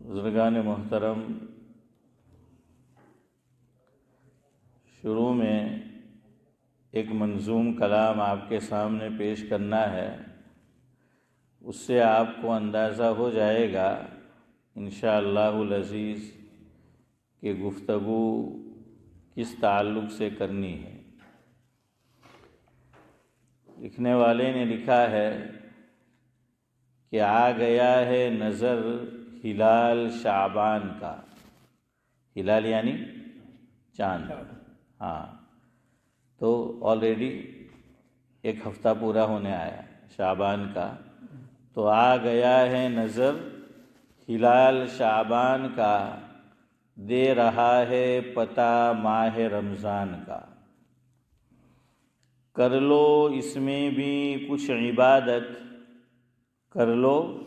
بزرگان محترم، شروع میں ایک منظوم کلام آپ کے سامنے پیش کرنا ہے۔ اس سے آپ کو اندازہ ہو جائے گا انشاءاللہ العزیز کہ گفتگو کس تعلق سے کرنی ہے۔ لکھنے والے نے لکھا ہے کہ آ گیا ہے نظر ہلال شعبان کا۔ ہلال یعنی چاند، ہاں، تو آلریڈی ایک ہفتہ پورا ہونے آیا شعبان کا، تو آ گیا ہے نظر ہلال شعبان کا، دے رہا ہے پتہ ماہ رمضان کا۔ کر لو اس میں بھی کچھ عبادت، کر لو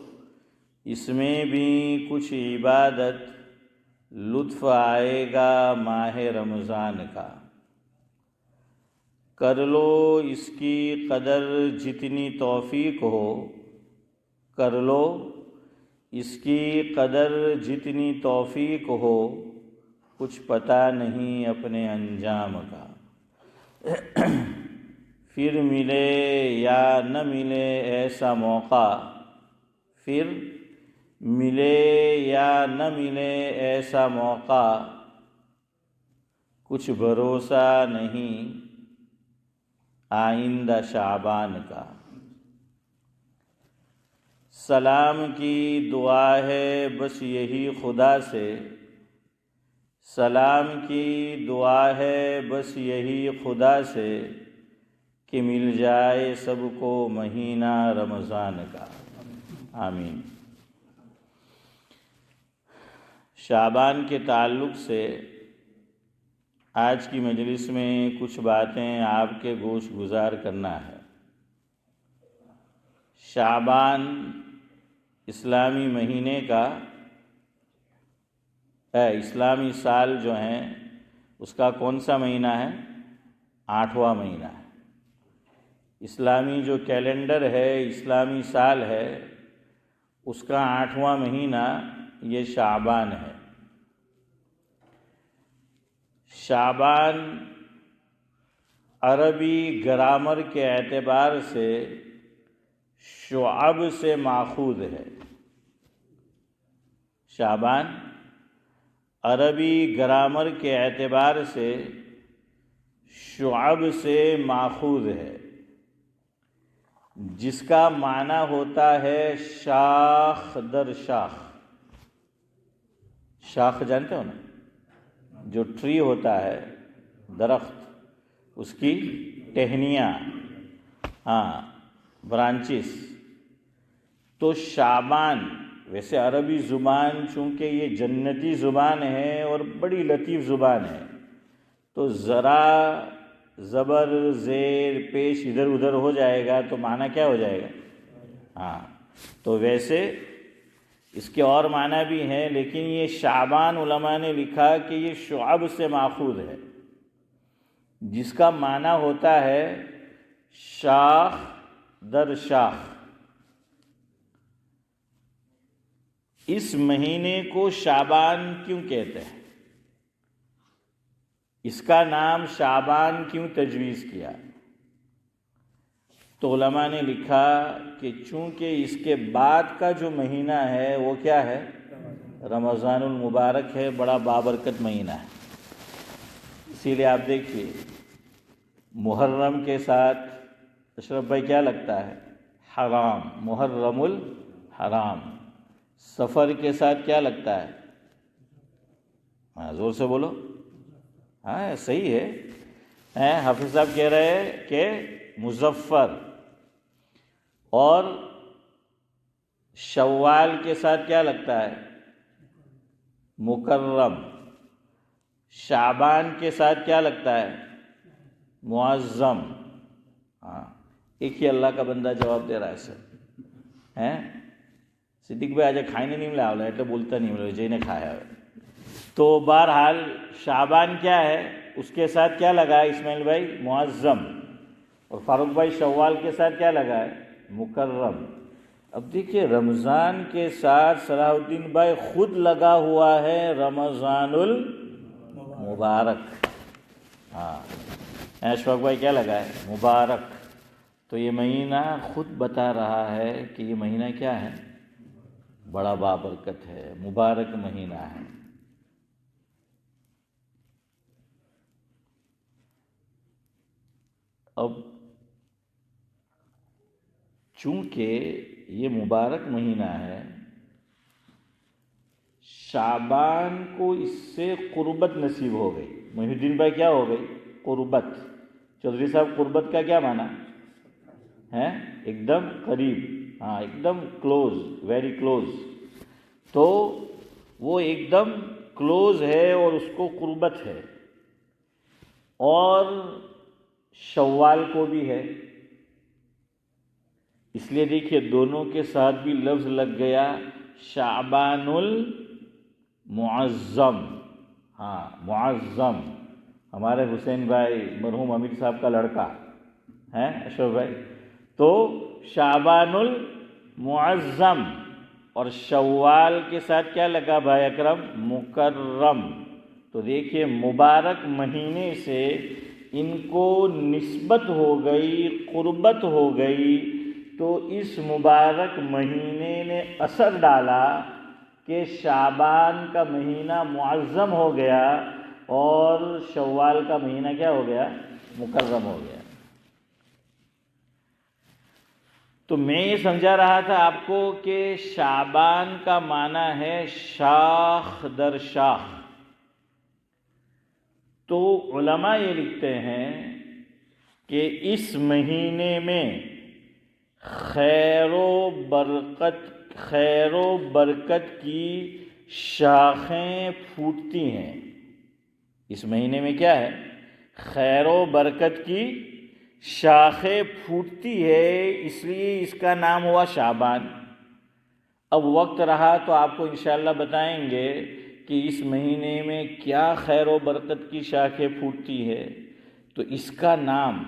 اس میں بھی کچھ عبادت، لطف آئے گا ماہ رمضان کا۔ کر لو اس کی قدر جتنی توفیق ہو، کر لو اس کی قدر جتنی توفیق ہو، کچھ پتہ نہیں اپنے انجام کا۔ پھر ملے یا نہ ملے ایسا موقع، پھر ملے یا نہ ملے ایسا موقع، کچھ بھروسہ نہیں آئندہ شعبان کا۔ سلام کی دعا ہے بس یہی خدا سے، سلام کی دعا ہے بس یہی خدا سے، کہ مل جائے سب کو مہینہ رمضان کا۔ آمین۔ شعبان کے تعلق سے آج کی مجلس میں کچھ باتیں آپ کے گوش گزار کرنا ہے۔ شعبان اسلامی مہینے کا اسلامی سال جو ہیں اس کا کون سا مہینہ ہے؟ 8واں مہینہ ہے۔ اسلامی جو کیلنڈر ہے، اسلامی سال ہے، اس کا 8واں مہینہ یہ شعبان ہے۔ شعبان عربی گرامر کے اعتبار سے شعب سے ماخوذ ہے۔ شعبان عربی گرامر کے اعتبار سے شعب سے ماخوذ ہے، جس کا معنی ہوتا ہے شاخ در شاخ۔ شاخ جانتے ہو نا، جو ٹری ہوتا ہے، درخت، اس کی ٹہنیاں، ہاں، برانچز۔ تو شعبان ویسے عربی زبان چونکہ یہ جنتی زبان ہے اور بڑی لطیف زبان ہے، تو ذرا زبر زیر پیش ادھر ادھر ہو جائے گا تو معنی کیا ہو جائے گا؟ ہاں، تو ویسے اس کے اور معنی بھی ہیں، لیکن یہ شعبان علماء نے لکھا کہ یہ شعب سے ماخوذ ہے، جس کا معنی ہوتا ہے شاخ در شاخ۔ اس مہینے کو شعبان کیوں کہتے ہیں؟ اس کا نام شعبان کیوں تجویز کیا؟ تو علماء نے لکھا کہ چونکہ اس کے بعد کا جو مہینہ ہے وہ کیا ہے؟ رمضان المبارک ہے، بڑا بابرکت مہینہ ہے۔ اسی لیے آپ دیکھیے محرم کے ساتھ اشرف بھائی کیا لگتا ہے؟ حرام، محرم الحرام۔ سفر کے ساتھ کیا لگتا ہے؟ ہاں، زور سے بولو۔ ہاں صحیح ہے، حافظ صاحب کہہ رہے ہیں کہ مظفر۔ اور شوال کے ساتھ کیا لگتا ہے؟ مکرم۔ شعبان کے ساتھ کیا لگتا ہے؟ معظم۔ ہاں، ایک ہی اللہ کا بندہ جواب دے رہا ہے سر۔ صدیق بھائی آج کھانے نہیں ملا ہوگا ایٹلے بولتا نہیں ملا جی نے کھایا ہے۔ تو بہرحال شعبان کیا ہے؟ اس کے ساتھ کیا لگا ہے اسماعیل بھائی؟ معظم۔ اور فاروق بھائی شوال کے ساتھ کیا لگا ہے؟ مکرم۔ اب دیکھیے رمضان کے ساتھ صلاح الدین بھائی خود لگا ہوا ہے رمضان المبارک. ہاں اشفاق بھائی کیا لگا ہے؟ مبارک. تو یہ مہینہ خود بتا رہا ہے کہ یہ مہینہ کیا ہے؟ بڑا بابرکت ہے، مبارک مہینہ ہے. اب چونکہ یہ مبارک مہینہ ہے، شعبان کو اس سے قربت نصیب ہو گئی. محی الدین بھائی کیا ہو گئی؟ قربت. چودھری صاحب قربت کا کیا معنی ہے؟ ایک دم قریب، ہاں ایک دم کلوز، ویری کلوز. تو وہ ایک دم کلوز ہے اور اس کو قربت ہے. اور شوال کو بھی ہے. اس لیے دیکھیے دونوں کے ساتھ بھی لفظ لگ گیا شعبان المعظم. ہاں معظم، ہمارے حسین بھائی مرحوم امیر صاحب کا لڑکا ہے اشرف بھائی. تو شعبان المعظم. اور شوال کے ساتھ کیا لگا بھائی اکرم؟ مکرم. تو دیکھیے مبارک مہینے سے ان کو نسبت ہو گئی، قربت ہو گئی. تو اس مبارک مہینے نے اثر ڈالا کہ شعبان کا مہینہ معظم ہو گیا اور شوال کا مہینہ کیا ہو گیا؟ مکرم ہو گیا. تو میں یہ سمجھا رہا تھا آپ کو کہ شعبان کا معنی ہے شاخ در شاخ. تو علماء یہ لکھتے ہیں کہ اس مہینے میں خیر و برکت کی شاخیں پھوٹتی ہیں. اس مہینے میں کیا ہے؟ خیر و برکت کی شاخیں پھوٹتی ہے، اس لیے اس کا نام ہوا شعبان. اب وقت رہا تو آپ کو انشاءاللہ بتائیں گے کہ اس مہینے میں کیا خیر و برکت کی شاخیں پھوٹتی ہے. تو اس کا نام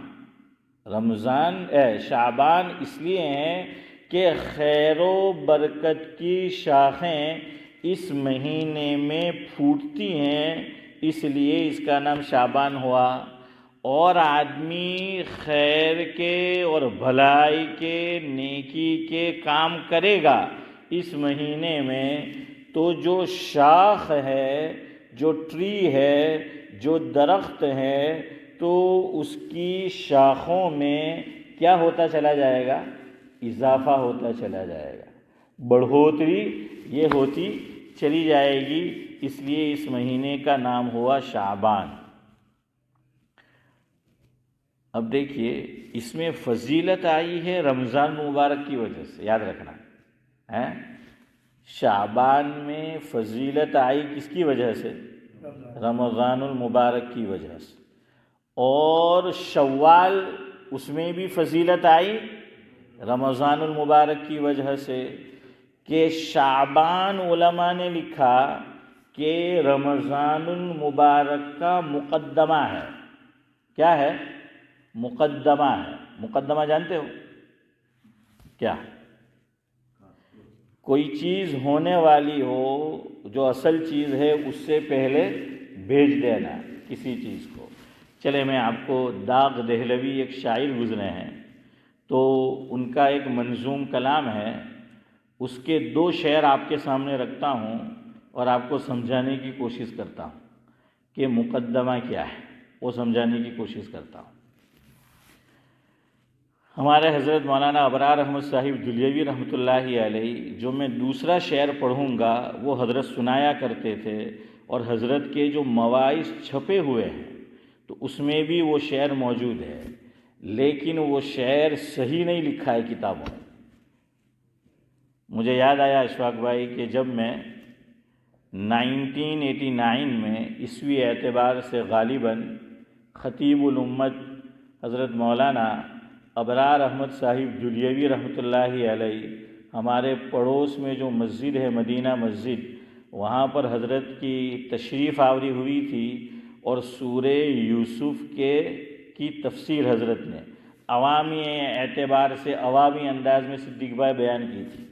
شعبان اس لیے ہیں کہ خیر و برکت کی شاخیں اس مہینے میں پھوٹتی ہیں، اس لیے اس کا نام شعبان ہوا. اور آدمی خیر کے اور بھلائی کے، نیکی کے کام کرے گا اس مہینے میں، تو جو شاخ ہے، جو ٹری ہے، جو درخت ہے، تو اس کی شاخوں میں کیا ہوتا چلا جائے گا؟ اضافہ ہوتا چلا جائے گا، بڑھوتری یہ ہوتی چلی جائے گی. اس لیے اس مہینے کا نام ہوا شعبان. اب دیکھیے اس میں فضیلت آئی ہے رمضان مبارک کی وجہ سے، یاد رکھنا ہے. شعبان میں فضیلت آئی کس کی وجہ سے؟ رمضان المبارک کی وجہ سے. اور شوال اس میں بھی فضیلت آئی رمضان المبارک کی وجہ سے. کہ شعبان علماء نے لکھا کہ رمضان المبارک کا مقدمہ ہے. کیا ہے؟ مقدمہ ہے. مقدمہ جانتے ہو کیا؟ کوئی چیز ہونے والی ہو، جو اصل چیز ہے اس سے پہلے بھیج دینا کسی چیز کو. چلے میں آپ کو داغ دہلوی ایک شاعر گزرے ہیں، تو ان کا ایک منظوم کلام ہے، اس کے 2 شعر آپ کے سامنے رکھتا ہوں اور آپ کو سمجھانے کی کوشش کرتا ہوں کہ مقدمہ کیا ہے، وہ سمجھانے کی کوشش کرتا ہوں. ہمارے حضرت مولانا ابرار احمد صاحب دہلوی رحمۃ اللہ علیہ، جو میں دوسرا شعر پڑھوں گا وہ حضرت سنایا کرتے تھے، اور حضرت کے جو مواعظ چھپے ہوئے ہیں تو اس میں بھی وہ شعر موجود ہے، لیکن وہ شعر صحیح نہیں لکھا ہے کتابوں میں. مجھے یاد آیا اشفاق بھائی کہ جب میں 1989 میں عیسوی اعتبار سے غالباً خطیب الامت حضرت مولانا ابرار احمد صاحب دہلوی رحمۃ اللہ علیہ ہمارے پڑوس میں جو مسجد ہے مدینہ مسجد، وہاں پر حضرت کی تشریف آوری ہوئی تھی، اور سورہ یوسف کی تفسیر حضرت نے عوامی اعتبار سے عوامی انداز میں صدیق بھائی بیان کی تھی.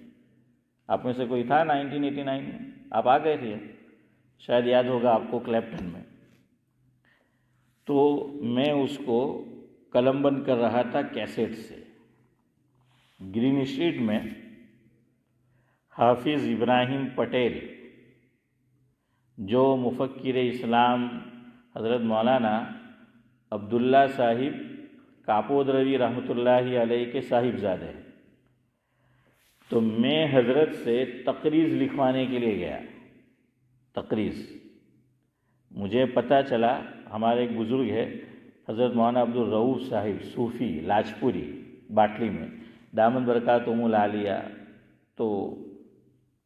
آپ میں سے کوئی تھا 1989 میں؟ آپ آ گئے تھے شاید، یاد ہوگا آپ کو، کلیپٹن میں. تو میں اس کو قلم بند کر رہا تھا کیسٹ سے. گرین اسٹریٹ میں حافظ ابراہیم پٹیل جو مفکر اسلام حضرت مولانا عبداللہ صاحب کاپودروی رحمۃ اللہ علیہ کے صاحبزادے ہیں. تو میں حضرت سے تقریض لکھوانے کے لیے گیا. تقریض مجھے پتہ چلا، ہمارے ایک بزرگ ہے حضرت مولانا عبدالرؤوف صاحب صوفی لاجپوری باٹلی میں دامن برکاتہم العالیہ، تو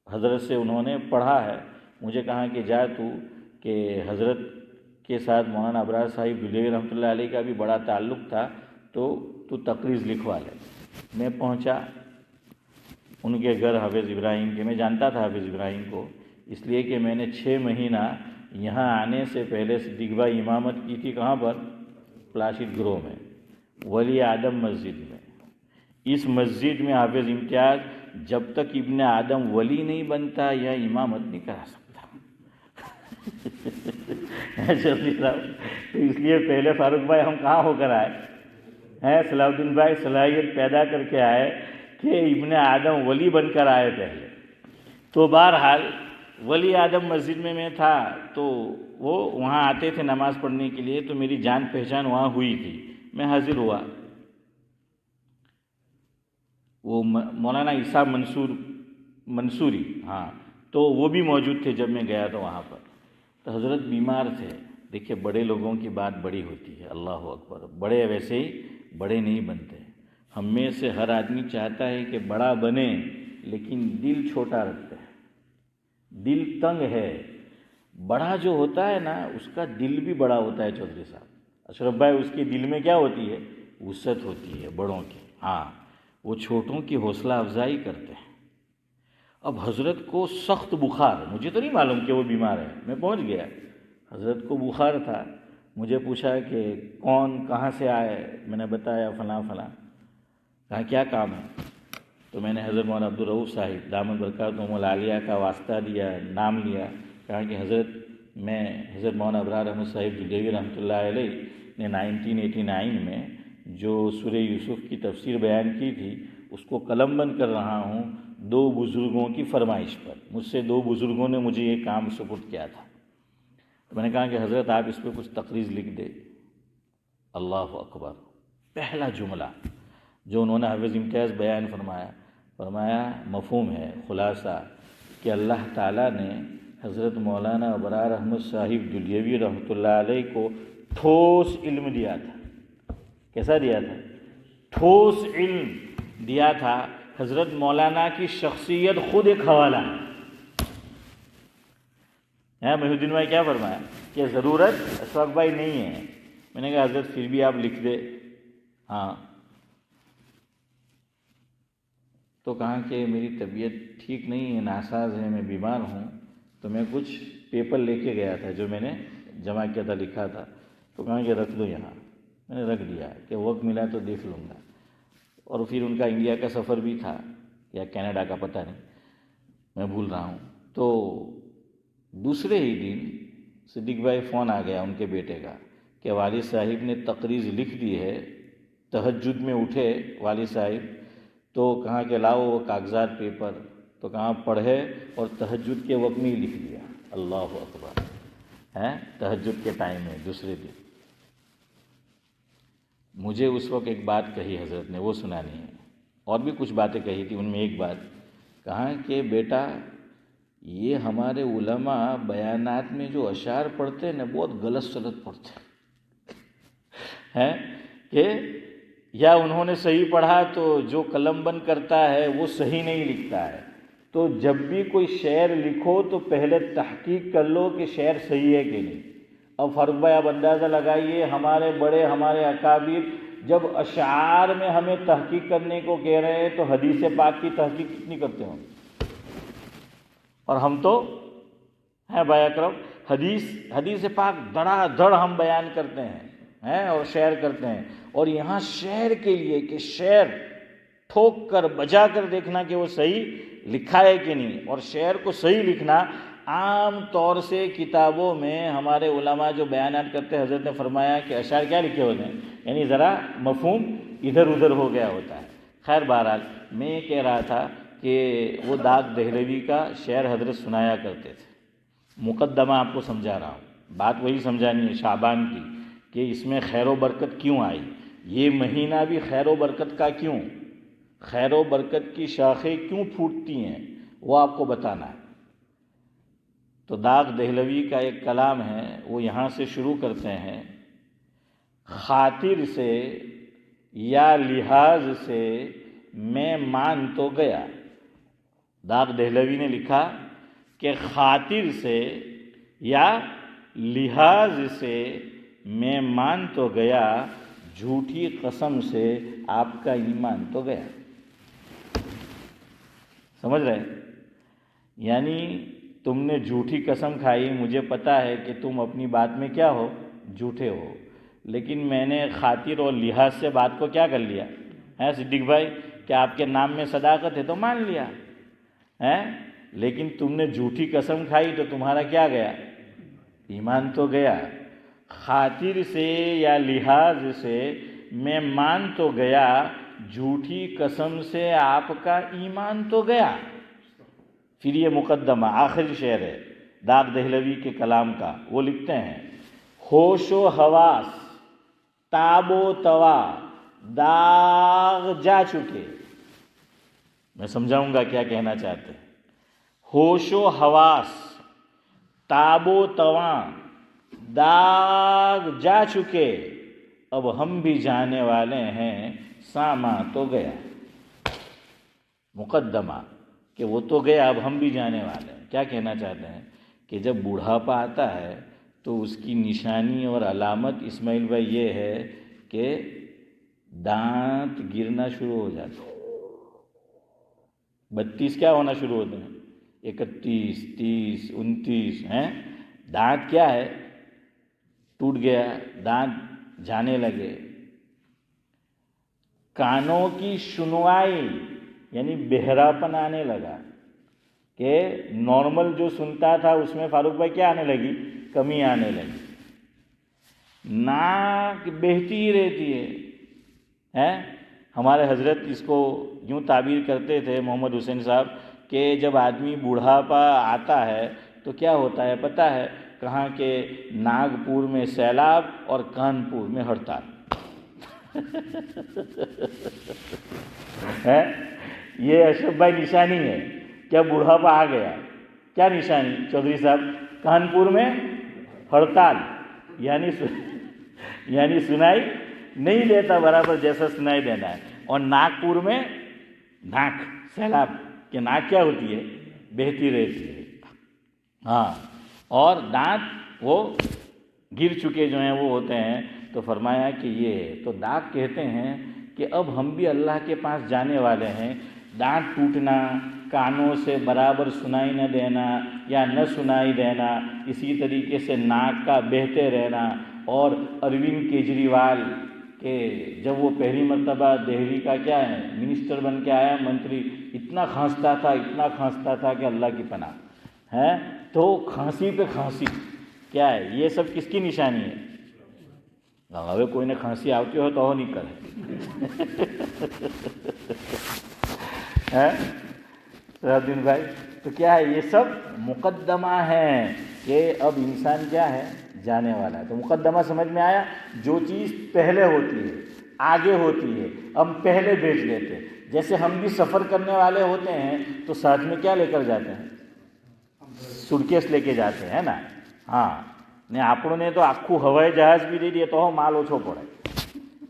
حضرت سے انہوں نے پڑھا ہے. مجھے کہا کہ جا تو کہ حضرت کے ساتھ مولانا ابرار صاحب دہلوی رحمۃ اللہ علیہ کا بھی بڑا تعلق تھا، تو تقریض لکھوا لے. میں پہنچا ان کے گھر حافظ ابراہیم کے. میں جانتا تھا حافظ ابراہیم کو اس لیے کہ میں نے 6 مہینہ یہاں آنے سے پہلے صدیق بھائی امامت کی تھی. کہاں پر؟ پلاشد گروہ میں، ولی آدم مسجد میں. اس مسجد میں حافظ امتیاز جب تک ابن آدم ولی نہیں بنتا یا امامت نہیں کرا سکتا. تو اس لیے پہلے فاروق بھائی ہم کہاں ہو کر آئے ہیں؟ صلاح الدین بھائی صلاحیت پیدا کر کے آئے کہ ابن آدم ولی بن کر آئے پہلے. تو بہرحال ولی آدم مسجد میں تھا، تو وہ وہاں آتے تھے نماز پڑھنے کے لیے، تو میری جان پہچان وہاں ہوئی تھی. میں حاضر ہوا. وہ مولانا عیسیٰ منصوری، ہاں، تو وہ بھی موجود تھے جب میں گیا تھا وہاں پر. تو حضرت بیمار تھے. دیکھیے بڑے لوگوں کی بات بڑی ہوتی ہے، اللہ اکبر. بڑے ویسے ہی بڑے نہیں بنتے. ہم میں سے ہر آدمی چاہتا ہے کہ بڑا بنے، لیکن دل چھوٹا رکھتا ہے، دل تنگ ہے. بڑا جو ہوتا ہے نا اس کا دل بھی بڑا ہوتا ہے. چودھری صاحب اشرف بھائی، اس کے دل میں کیا ہوتی ہے؟ وسعت ہوتی ہے بڑوں کی. ہاں، وہ چھوٹوں کی حوصلہ افزائی کرتے ہیں. اب حضرت کو سخت بخار، مجھے تو نہیں معلوم کہ وہ بیمار ہے. میں پہنچ گیا، حضرت کو بخار تھا. مجھے پوچھا کہ کون، کہاں سے آئے؟ میں نے بتایا فلاں فلاں. کہا کیا کام ہے؟ تو میں نے حضرت مولانا عبدالرؤوف صاحب دامن برکاتہم العالیہ کا واسطہ دیا، نام لیا. کہا کہ حضرت میں حضرت مولانا ابرار احمد صاحب دہلوی رحمۃ اللہ علیہ نے 1989 میں جو سورہ یوسف کی تفسیر بیان کی تھی اس کو قلم بند کر رہا ہوں 2 بزرگوں کی فرمائش پر. مجھ سے 2 بزرگوں نے مجھے یہ کام سپرد کیا تھا. تو میں نے کہا کہ حضرت آپ اس پہ کچھ تقریض لکھ دے. اللہ اکبر. پہلا جملہ جو انہوں نے حافظ امتیاز بیان فرمایا مفہوم ہے، خلاصہ، کہ اللہ تعالیٰ نے حضرت مولانا ابرار احمد صاحب دہلوی رحمۃ اللہ علیہ کو ٹھوس علم دیا تھا. کیسا دیا تھا؟ ٹھوس علم دیا تھا. حضرت مولانا کی شخصیت خود ایک حوالہ ہے. محی الدین بھائی کیا فرمایا کہ ضرورت اشفاق بھائی نہیں ہے. میں نے کہا حضرت پھر بھی آپ لکھ دے. ہاں. تو کہا کہ میری طبیعت ٹھیک نہیں ہے، ناساز ہے، میں بیمار ہوں. تو میں کچھ پیپر لے کے گیا تھا جو میں نے جمع کیا تھا، لکھا تھا. تو کہا کہ رکھ دو یہاں. میں نے رکھ دیا کہ وقت ملا تو دیکھ لوں گا. اور پھر ان کا انڈیا کا سفر بھی تھا یا کینیڈا کا، پتہ نہیں، میں بھول رہا ہوں. تو دوسرے ہی دن صدیق بھائی فون آ گیا ان کے بیٹے کا کہ والد صاحب نے تقریض لکھ دی ہے. تہجد میں اٹھے والد صاحب، تو کہاں کہ لاؤ وہ کاغذات پیپر. تو کہاں پڑھے اور تہجد کے وقت میں ہی لکھ دیا. اللہ اکبر. ہیں تہجد کے ٹائم میں دوسرے دن. مجھے اس وقت ایک بات کہی حضرت نے، وہ سنانی ہے. اور بھی کچھ باتیں کہی تھی، ان میں ایک بات کہا کہ بیٹا یہ ہمارے علماء بیانات میں جو اشعار پڑھتے ہیں نا بہت غلط سلط پڑھتے ہیں کہ یا انہوں نے صحیح پڑھا تو جو قلم بند کرتا ہے وہ صحیح نہیں لکھتا ہے. تو جب بھی کوئی شعر لکھو تو پہلے تحقیق کر لو کہ شعر صحیح ہے کہ نہیں. اب فاروق بھائی آپ اندازہ لگائیے، ہمارے بڑے، ہمارے اکابر جب اشعار میں ہمیں تحقیق کرنے کو کہہ رہے ہیں تو حدیث پاک کی تحقیق کتنی کرتے ہوں. اور ہم تو ہیں بھائی اکرم حدیث پاک دھڑا دھڑ ہم بیان کرتے ہیں اور شیئر کرتے ہیں. اور یہاں شعر کے لیے کہ شعر ٹھوک کر بجا کر دیکھنا کہ وہ صحیح لکھا ہے کہ نہیں. اور شعر کو صحیح لکھنا عام طور سے کتابوں میں ہمارے علماء جو بیانات کرتے ہیں، حضرت نے فرمایا کہ اشعار کیا لکھے ہوتے ہیں، یعنی ذرا مفہوم ادھر ادھر ہو گیا ہوتا ہے. خیر بہرحال میں یہ کہہ رہا تھا کہ وہ داغ دہلوی کا شعر حضرت سنایا کرتے تھے. مقدمہ آپ کو سمجھا رہا ہوں، بات وہی سمجھانی ہے شعبان کی کہ اس میں خیر و برکت کیوں آئی، یہ مہینہ بھی خیر و برکت کا کیوں، خیر و برکت کی شاخیں کیوں پھوٹتی ہیں، وہ آپ کو بتانا ہے. تو داغ دہلوی کا ایک کلام ہے، وہ یہاں سے شروع کرتے ہیں: خاطر سے یا لحاظ سے میں مان تو گیا. داغ دہلوی نے لکھا کہ خاطر سے یا لحاظ سے میں مان تو گیا، جھوٹی قسم سے آپ کا ایمان تو گیا. سمجھ رہے ہیں؟ یعنی تم نے جھوٹی قسم کھائی، مجھے پتہ ہے کہ تم اپنی بات میں کیا ہو، جھوٹے ہو، لیکن میں نے خاطر اور لحاظ سے بات کو کیا کر لیا ہے صدیق بھائی کہ آپ کے نام میں صداقت ہے تو مان لیا ہے. لیکن تم نے جھوٹی قسم کھائی تو تمہارا کیا گیا، ایمان تو گیا. خاطر سے یا لحاظ سے میں مان تو گیا، جھوٹی قسم سے آپ کا ایمان تو گیا. پھر یہ مقدمہ آخری شعر ہے داغ دہلوی کے کلام کا. وہ لکھتے ہیں: ہوش و حواس تاب و توا داغ جا چکے. میں سمجھاؤں گا کیا کہنا چاہتے ہیں. ہوش و حواس تاب و تواں داغ جا چکے، اب ہم بھی جانے والے ہیں، ساما تو گیا. مقدمہ کہ وہ تو گیا، اب ہم بھی جانے والے ہیں. کیا کہنا چاہتے ہیں کہ جب بوڑھاپا آتا ہے تو اس کی نشانی اور علامت اسماعیل بھائی یہ ہے کہ دانت گرنا شروع ہو جاتے ہیں. 32 کیا ہونا شروع ہوتے ہیں، 31 30 29 ہیں. دانت کیا ہے، ٹوٹ گیا، دانت جانے لگے. کانوں کی سنوائی یعنی بہراپن آنے لگا کہ نارمل جو سنتا تھا اس میں فاروق بھائی کیا آنے لگی، کمی آنے لگی. ناک بہتی ہی رہتی ہے. ہمارے حضرت اس کو یوں تعبیر کرتے تھے محمد حسین صاحب کہ جب آدمی بوڑھاپا آتا ہے تو کیا ہوتا ہے پتہ ہے، کہاں کہ ناگپور میں سیلاب اور کانپور میں ہڑتال. یہ اشرف بھائی نشانی ہے کیا بوڑھاپا آ گیا. کیا نشانی چودھری صاحب، کانپور میں ہڑتال، یعنی سنائی نہیں دیتا برابر جیسا سنائی دینا ہے. اور ناگپور میں ناک سیلاب کہ ناک کیا ہوتی ہے، بہتی رہتی ہے. ہاں، اور دانت وہ گر چکے جو ہیں وہ ہوتے ہیں. تو فرمایا کہ یہ تو داغ کہتے ہیں کہ اب ہم بھی اللہ کے پاس جانے والے ہیں. دانت ٹوٹنا، کانوں سے برابر سنائی نہ دینا یا نہ سنائی دینا، اسی طریقے سے ناک کا بہتے رہنا. اور اروند کیجریوال کہ جب وہ پہلی مرتبہ دہلی کا کیا ہے منسٹر بن کے آیا، منتری، اتنا کھانستا تھا کہ اللہ کی پناہ ہے. تو کھانسی پہ کھانسی کیا ہے، یہ سب کس کی نشانی ہے. હવે કોઈને ખાંસી આવતી હોય તો નહીં કરે سرحدین بھائی. تو کیا ہے، یہ سب مقدمہ ہے کہ اب انسان کیا ہے، جانے والا ہے. تو مقدمہ سمجھ میں آیا، جو چیز پہلے ہوتی ہے آگے ہوتی ہے ہم پہلے بھیج دیتے. جیسے ہم بھی سفر کرنے والے ہوتے ہیں تو ساتھ میں کیا لے کر جاتے ہیں، سوٹکیس لے کے جاتے ہیں نا. ہاں ને આપણને તો આખું હવાઈ જહાજ બી દઈ દે તો માલ ઓછો પડે.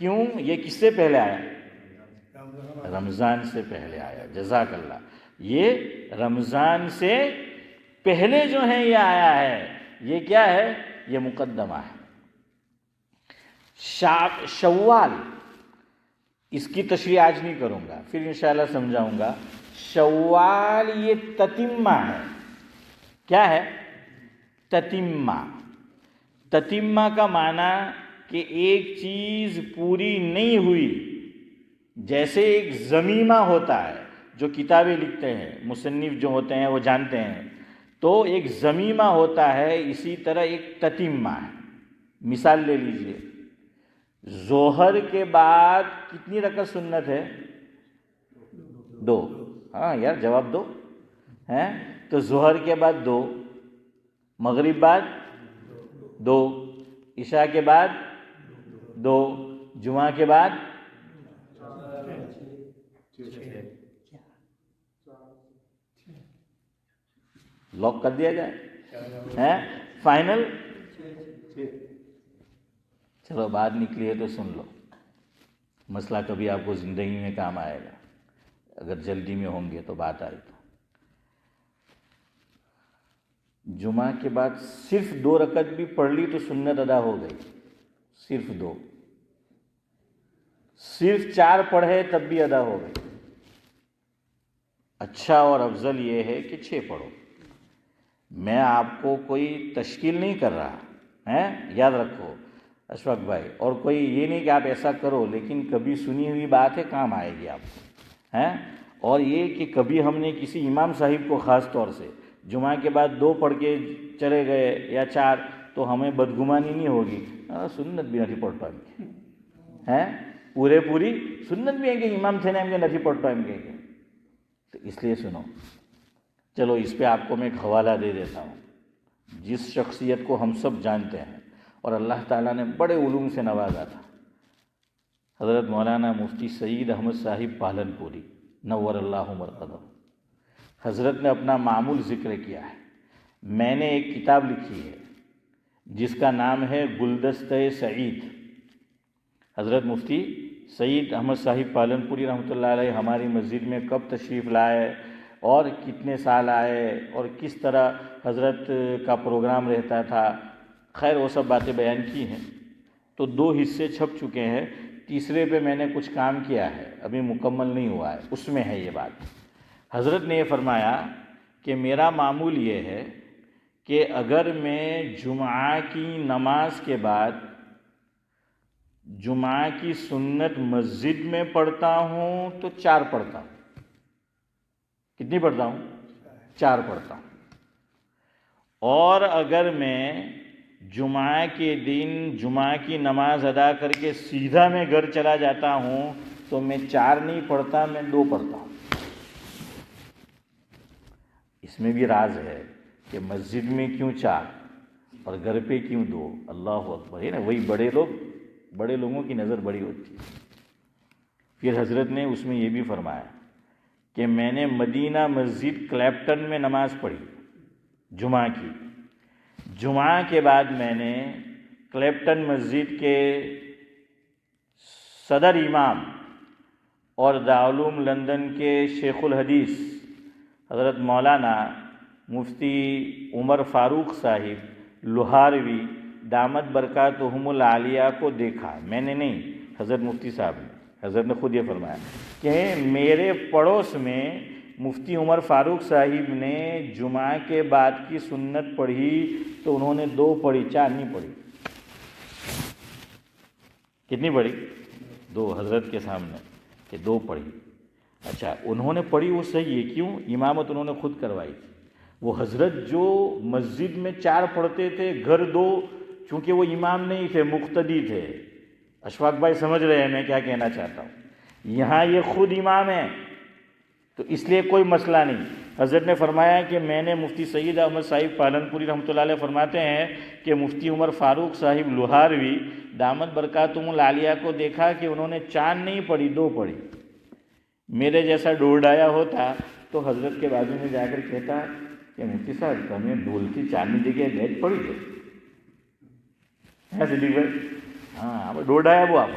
کیوں؟ یہ کس سے پہلے آیا؟ رمضان سے پہلے آیا. جزاک اللہ. یہ رمضان سے پہلے جو ہے یہ آیا ہے. یہ کیا ہے؟ یہ مقدمہ ہے. شوال، اس کی تشریح آج نہیں کروں گا، پھر انشاءاللہ سمجھاؤں گا. شوال یہ تتمہ ہے. کیا ہے؟ تتمہ. تتمہ کا معنی کہ ایک چیز پوری نہیں ہوئی. جیسے ایک ضمیمہ ہوتا ہے، جو کتابیں لکھتے ہیں مصنف جو ہوتے ہیں وہ جانتے ہیں، تو ایک ضمیمہ ہوتا ہے، اسی طرح ایک تتمہ ہے. مثال لے لیجئے، ظہر کے بعد کتنی رکعت سنت ہے؟ 2. ہاں یار جواب دو. ہیں تو ظہر کے بعد 2، مغرب بعد 2، عشاء کے بعد 2، جمعہ کے بعد لاک کر دیا جائے. فائنل. چلو بات نکلی ہے تو سن لو، مسئلہ کبھی آپ کو زندگی میں کام آئے گا، اگر جلدی میں ہوں گے تو بات آئی. تو جمعہ کے بعد صرف 2 رکعت بھی پڑھ لی تو سنت ادا ہو گئی. صرف 2. صرف 4 پڑھے تب بھی ادا ہو گئی. اچھا اور افضل یہ ہے کہ 6 پڑھو. میں آپ کو کوئی تشکیل نہیں کر رہا ہے، یاد رکھو اشفاق بھائی، اور کوئی یہ نہیں کہ آپ ایسا کرو، لیکن کبھی سنی ہوئی بات ہے، کام آئے گی آپ کو. اور یہ کہ کبھی ہم نے کسی امام صاحب کو خاص طور سے جمعہ کے بعد 2 پڑھ کے چلے گئے یا 4 تو ہمیں بدگمانی نہیں ہوگی، سنت بھی نہیں پڑھ پائیں گے. پوری سنت بھی ہے کہ امام تھے نا ہم نہیں پڑھ پائیں گے. تو اس لیے سنو. چلو اس پہ آپ کو میں ایک حوالہ دے دیتا ہوں. جس شخصیت کو ہم سب جانتے ہیں اور اللہ تعالیٰ نے بڑے علوم سے نوازا تھا، حضرت مولانا مفتی سعید احمد صاحب پالن پوری نور اللہ مرقدہ. حضرت نے اپنا معمول ذکر کیا ہے. میں نے ایک کتاب لکھی ہے جس کا نام ہے گلدستہ سعید. حضرت مفتی سعید احمد صاحب پالن پوری رحمۃ اللہ علیہ ہماری مسجد میں کب تشریف لائے اور کتنے سال آئے اور کس طرح حضرت کا پروگرام رہتا تھا، خیر وہ سب باتیں بیان کی ہیں. تو 2 حصے چھپ چکے ہیں، تیسرے پہ میں نے کچھ کام کیا ہے، ابھی مکمل نہیں ہوا ہے، اس میں ہے یہ بات. حضرت نے یہ فرمایا کہ میرا معمول یہ ہے کہ اگر میں جمعہ کی نماز کے بعد جمعہ کی سنت مسجد میں پڑھتا ہوں تو 4 پڑھتا ہوں. کتنی پڑھتا ہوں؟ 4 پڑھتا ہوں. اور اگر میں جمعہ کے دن جمعہ کی نماز ادا کر کے سیدھا میں گھر چلا جاتا ہوں تو میں 4 نہیں پڑھتا، میں 2 پڑھتا ہوں. اس میں بھی راز ہے کہ مسجد میں کیوں 4 اور گھر پہ کیوں 2. اللہ اکبر. ہے نا، وہی بڑے لوگوں کی نظر بڑی ہوتی ہے. پھر حضرت نے اس میں یہ بھی فرمایا کہ میں نے مدینہ مسجد کلیپٹن میں نماز پڑھی جمعہ کی. جمعہ کے بعد میں نے کلیپٹن مسجد کے صدر امام اور دارالعلوم لندن کے شیخ الحدیث حضرت مولانا مفتی عمر فاروق صاحب لوہاروی دامت برکاتہم العالیہ کو دیکھا. میں نے نہیں، حضرت مفتی صاحب نے. حضرت نے خود یہ فرمایا کہ میرے پڑوس میں مفتی عمر فاروق صاحب نے جمعہ کے بعد کی سنت پڑھی تو انہوں نے 2 پڑھی، 4 نہیں پڑھی. کتنی پڑھی؟ 2. حضرت کے سامنے کہ 2 پڑھی. اچھا انہوں نے پڑھی وہ صحیح ہے، کیوں؟ امامت انہوں نے خود کروائی تھی. وہ حضرت جو مسجد میں 4 پڑھتے تھے، گھر 2، چونکہ وہ امام نہیں تھے، مقتدی تھے. اشفاق بھائی سمجھ رہے ہیں میں کیا کہنا چاہتا ہوں؟ یہاں یہ خود امام ہیں تو اس لیے کوئی مسئلہ نہیں. حضرت نے فرمایا کہ میں نے مفتی سعید احمد صاحب پالن پوری رحمۃ اللہ علیہ فرماتے ہیں کہ مفتی عمر فاروق صاحب لوہاروی دامت برکاتہم العالیہ کو دیکھا کہ انہوں نے 4 نہیں پڑھی، 2 پڑھی. میرے جیسا ڈوڈایا ہوتا تو حضرت کے بازو میں جا کر کہتا کہ مفتی صاحب ہمیں ڈھول کی 4ویں جگہ بیت پڑھی تھے. صدیق بھائی، ہاں ڈوڈایا وہ آپ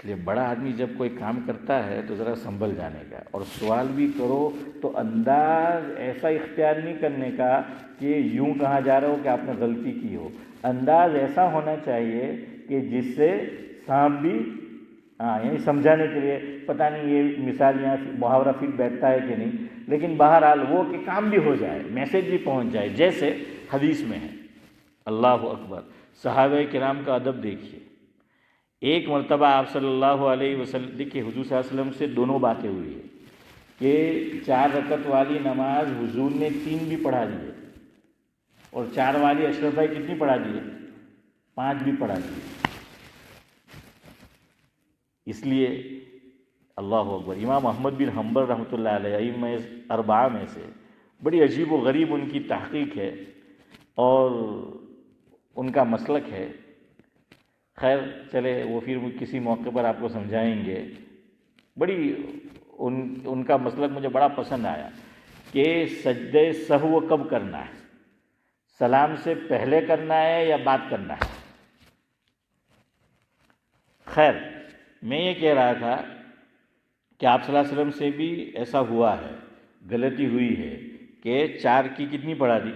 اس لیے بڑا آدمی جب کوئی کام کرتا ہے تو ذرا سنبھل جانے کا، اور سوال بھی کرو تو انداز ایسا اختیار نہیں کرنے کا کہ یوں کہا جا رہا ہو کہ آپ نے غلطی کی ہو، انداز ایسا ہونا چاہیے کہ جس سے سانپ بھی یعنی سمجھانے کے لیے، پتہ نہیں یہ مثال یہاں محاورہ فٹ بیٹھتا ہے کہ نہیں، لیکن بہرحال وہ کہ کام بھی ہو جائے، میسیج بھی پہنچ جائے، جیسے حدیث میں ہے۔ اللہ اکبر، صحابہ کرام کا ادب دیکھیے۔ ایک مرتبہ آپ صلی اللہ علیہ وسلم، دیکھیے حضور صلی اللہ علیہ وسلم سے دونوں باتیں ہوئی ہیں کہ 4 رکعت والی نماز حضور نے 3 بھی پڑھا دی ہے، اور 4 والی اشرف بھائی کتنی پڑھا دی ہے؟ 5 بھی پڑھا دی ہے۔ اس لیے اللہ اکبر، امام احمد بن حنبل رحمۃ اللہ علیہ ائمہ اربعہ میں سے، بڑی عجیب و غریب ان کی تحقیق ہے اور ان کا مسلک ہے۔ خیر چلے وہ پھر کسی موقع پر آپ کو سمجھائیں گے۔ بڑی ان کا مسلک مجھے بڑا پسند آیا کہ سجدہ سہو کب کرنا ہے، سلام سے پہلے کرنا ہے یا بعد کرنا ہے۔ خیر میں یہ کہہ رہا تھا کہ آپ صلی اللہ علیہ وسلم سے بھی ایسا ہوا ہے، غلطی ہوئی ہے کہ 4 کی کتنی پڑھا دی؟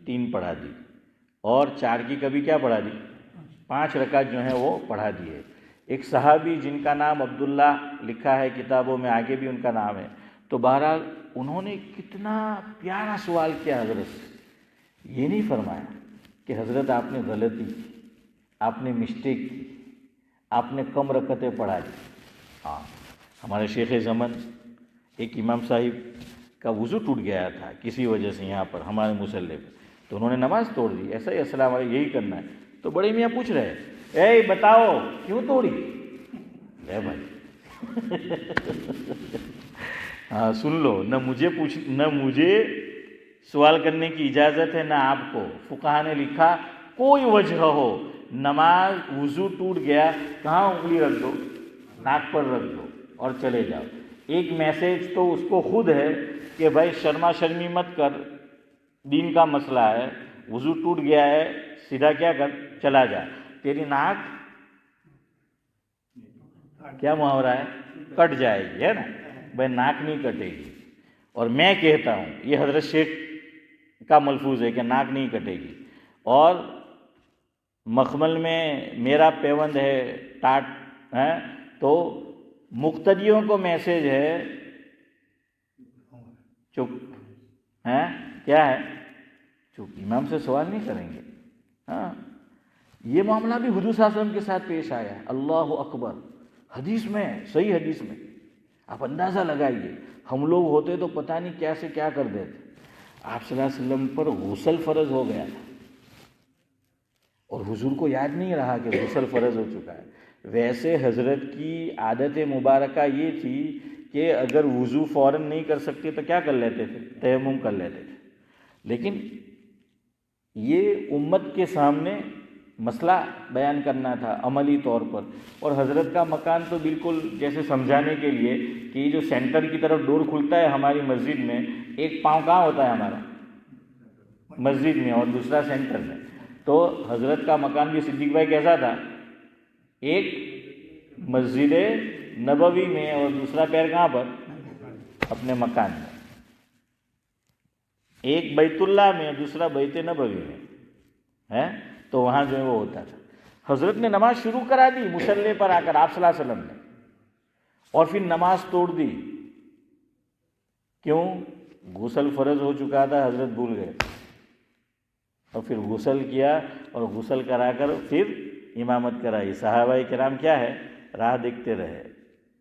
3 پڑھا دی، اور 4 کی کبھی کیا پڑھا دی؟ 5 رکعت جو ہیں وہ پڑھا دیے۔ ایک صحابی جن کا نام عبداللہ لکھا ہے کتابوں میں، آگے بھی ان کا نام ہے، تو بہرحال انہوں نے کتنا پیارا سوال کیا حضرت سے۔ یہ نہیں فرمایا کہ حضرت آپ نے غلطی کی، آپ نے مسٹیک کی، آپ نے کم رکعتیں پڑھا دی۔ ہاں، ہمارے شیخ زمن ایک امام صاحب کا وضو ٹوٹ گیا تھا کسی وجہ سے یہاں پر ہمارے مصلی پہ، تو انہوں نے نماز توڑ دی، ایسا ہی السلام علیکم یہی کرنا ہے، تو بڑے میاں پوچھ رہے اے بتاؤ کیوں توڑی؟ اے بھائی ہاں سن لو، نہ مجھے سوال کرنے کی اجازت ہے نہ آپ کو۔ فقہا نے لکھا کوئی وجہ ہو، نماز وضو ٹوٹ گیا، کہاں انگلی رکھ دو؟ ناک پر رکھ دو اور چلے جاؤ۔ ایک میسیج تو اس کو خود ہے کہ بھائی شرما شرمی مت کر، دین کا مسئلہ ہے، وضو ٹوٹ گیا ہے، سیدھا کیا کر، چلا جا۔ تیری ناک کیا محاورہ ہے؟ کٹ جائے گی، ہے نا بھائی، ناک نہیں کٹے گی۔ اور میں کہتا ہوں یہ حضرت شیخ کا ملفوظ ہے کہ ناک نہیں کٹے گی، اور مخمل میں میرا پیوند ہے ٹاٹ ہے، تو مقتدیوں کو میسیج ہے چپ ہے، کیا ہے؟ چپ، امام سے سوال نہیں کریں گے۔ ہاں، یہ معاملہ بھی حضور صلی اللہ علیہ وسلم کے ساتھ پیش آیا ہے۔ اللہ اکبر، حدیث میں، صحیح حدیث میں، آپ اندازہ لگائیے، ہم لوگ ہوتے تو پتہ نہیں کیا سے کیا کر دیتے۔ آپ صلی اللہ علیہ وسلم پر غسل فرض ہو گیا تھا، اور حضور کو یاد نہیں رہا کہ غسل فرض ہو چکا ہے۔ ویسے حضرت کی عادت مبارکہ یہ تھی کہ اگر وضو فوراً نہیں کر سکتے تو کیا کر لیتے تھے؟ تیمم کر لیتے تھے۔ لیکن یہ امت کے سامنے مسئلہ بیان کرنا تھا عملی طور پر، اور حضرت کا مکان تو بالکل جیسے سمجھانے کے لیے کہ یہ جو سینٹر کی طرف ڈور کھلتا ہے ہماری مسجد میں، ایک پاؤں کہاں ہوتا ہے ہمارا؟ مسجد میں، اور دوسرا سینٹر میں۔ تو حضرت کا مکان بھی صدیق بھائی کیسا تھا؟ ایک مسجد نبوی میں، اور دوسرا پیر کہاں پر؟ اپنے مکان میں۔ ایک بیت اللہ میں، دوسرا بیت نبوی میں ہے، تو وہاں جو ہے وہ ہوتا تھا۔ حضرت نے نماز شروع کرا دی مصلی پر آ کر، آپ صلی اللہ علیہ وسلم نے، اور پھر نماز توڑ دی۔ کیوں؟ غسل فرض ہو چکا تھا، حضرت بھول گئے، اور پھر غسل کیا، اور غسل کرا کر پھر امامت کرائی۔ صحابہ کرام کیا ہے؟ راہ دیکھتے رہے۔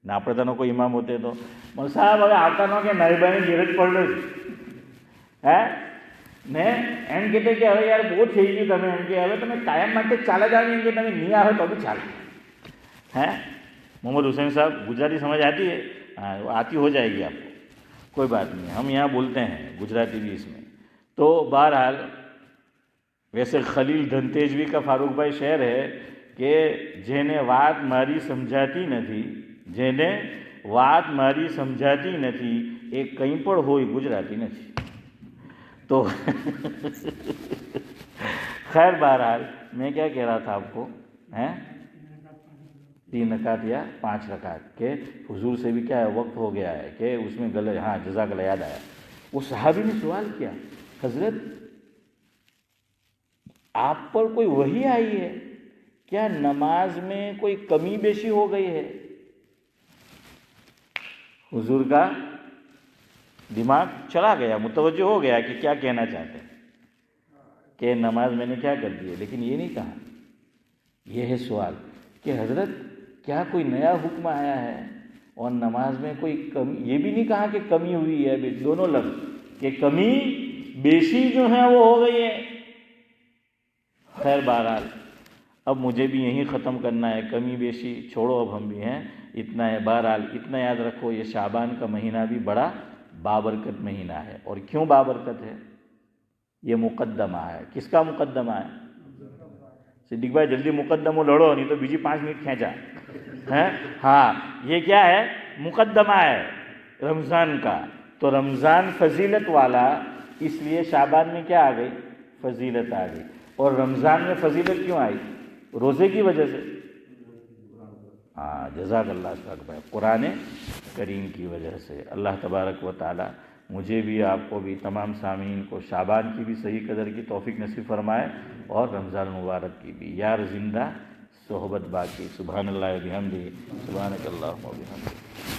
ناپڑتانوں کو امام ہوتے تو مول صاحب હવે આવતા ન કે નારી બાની ગેરજ પડે હે ને એમ કહેતે કે હવે યાર બહુ થઈ ગયું તમે, એમ કે હવે તમે કાયમ માટે ચાલે જાવ, એમ કે તમે નહીં આવે તો બી ચાલે ہیں۔ محمد حسین صاحب گجراتی سمجھ آتی ہے؟ ہاں آتی ہو جائے گی آپ کو، کوئی بات نہیں، ہم یہاں بولتے ہیں گجراتی بھی اس میں۔ تو بہرحال ویسے خلیل دھنتیجوی کا فاروق بھائی شعر ہے کہ જેને વાત મારી સમજાતી નથી, જેને વાત મારી સમજાતી નથી, એ કંઈ પણ હોય ગુજરાતી નથી। تو خیر بہرحال میں کیا کہہ رہا تھا آپ کو ہیں؟ 3 رکعت یا 5 رکعت کہ حضور سے بھی کیا ہے وقت ہو گیا ہے کہ اس میں گلے ہاں جزاک اللہ یاد آیا. وہ صحابی نے سوال کیا حضرت آپ پر کوئی وحی آئی ہے کیا نماز میں کوئی کمی بیشی ہو گئی ہے؟ حضور کا دماغ چلا گیا متوجہ ہو گیا کہ کیا کہنا چاہتے ہیں کہ نماز میں نے کیا کر دی ہے. لیکن یہ نہیں کہا. یہ ہے سوال کہ حضرت کیا کوئی نیا حکم آیا ہے اور نماز میں کوئی کمی. یہ بھی نہیں کہا کہ کمی ہوئی ہے. دونوں لفظ کہ کمی بیشی جو ہے وہ ہو گئی ہے. خیر بہرحال اب مجھے بھی یہیں ختم کرنا ہے. کمی بیشی چھوڑو اب ہم بھی ہیں اتنا ہے. بہرحال اتنا یاد رکھو یہ شعبان کا مہینہ بھی بڑا بابرکت مہینہ ہے. اور کیوں بابرکت ہے؟ یہ مقدمہ ہے. کس کا مقدمہ ہے؟ صدیق بھائی جلدی مقدمہ لڑو نہیں تو بیجی 5 منٹ کھینچا ہے. ہاں یہ کیا ہے؟ مقدمہ ہے رمضان کا. تو رمضان فضیلت والا اس لیے شعبان میں کیا آ گئی؟ فضیلت آ گئی. اور رمضان میں فضیلت کیوں آئی؟ روزے کی وجہ سے. ہاں جزاک اللہ اشفاق بھائی قرآن کریم کی وجہ سے. اللہ تبارک و تعالی مجھے بھی آپ کو بھی تمام سامعین کو شعبان کی بھی صحیح قدر کی توفیق نصیب فرمائے اور رمضان المبارک کی بھی. یار زندہ صحبت باقی. سبحان اللہ و بحمدہ سبحانک اللہم و بحمدک.